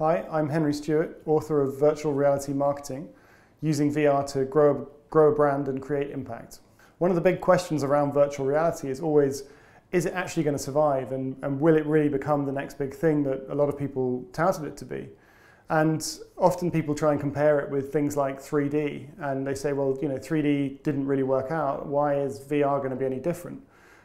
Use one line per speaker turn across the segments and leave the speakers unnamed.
Hi, I'm Henry Stuart, author of Virtual Reality Marketing, using VR to grow a brand and create impact. One of the big questions around virtual reality is always, is it actually going to survive, and will it really become the next big thing that a lot of people touted it to be? And often people try and compare it with things like 3D, and they say, well, 3D didn't really work out. Why is VR going to be any different?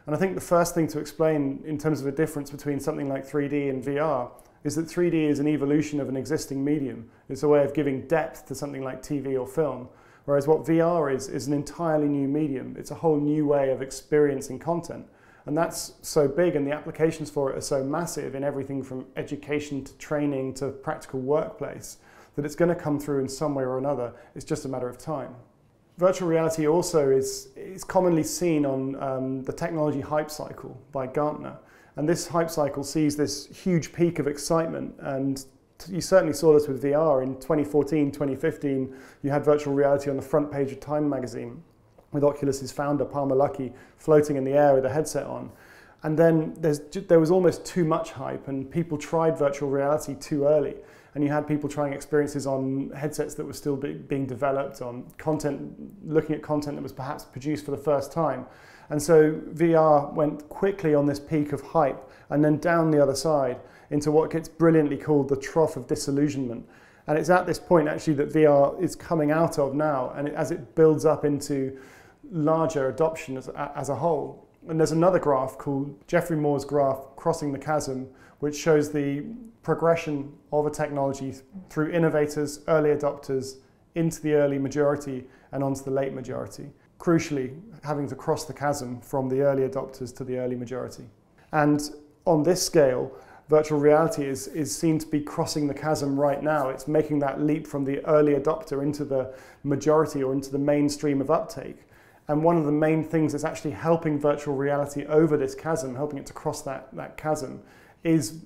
And I think the first thing to explain in terms of a difference between something like 3D and VR is that 3D is an evolution of an existing medium. It's a way of giving depth to something like TV or film, whereas what VR is an entirely new medium. It's a whole new way of experiencing content. And that's so big, and the applications for it are so massive in everything from education to training to practical workplace, that it's going to come through in some way or another. It's just a matter of time. Virtual reality also is commonly seen on the technology hype cycle by Gartner. And this hype cycle sees this huge peak of excitement, and you certainly saw this with VR. In 2014, 2015, you had virtual reality on the front page of Time magazine, with Oculus's founder, Palmer Luckey, floating in the air with a headset on. And then there was almost too much hype, and people tried virtual reality too early. And you had people trying experiences on headsets that were still being developed, on content, looking at content that was perhaps produced for the first time. And so VR went quickly on this peak of hype and then down the other side into what gets brilliantly called the trough of disillusionment. And it's at this point actually that VR is coming out of now, and as it builds up into larger adoption as a whole. And there's another graph called Geoffrey Moore's graph, Crossing the Chasm, which shows the progression of a technology through innovators, early adopters, into the early majority and onto the late majority. Crucially, having to cross the chasm from the early adopters to the early majority. And on this scale, virtual reality is seen to be crossing the chasm right now. It's making that leap from the early adopter into the majority or into the mainstream of uptake. And one of the main things that's actually helping virtual reality over this chasm, helping it to cross that chasm, is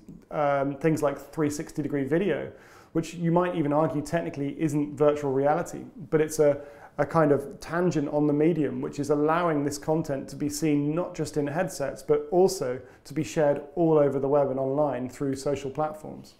things like 360-degree video, which you might even argue technically isn't virtual reality, but it's a kind of tangent on the medium, which is allowing this content to be seen not just in headsets, but also to be shared all over the web and online through social platforms.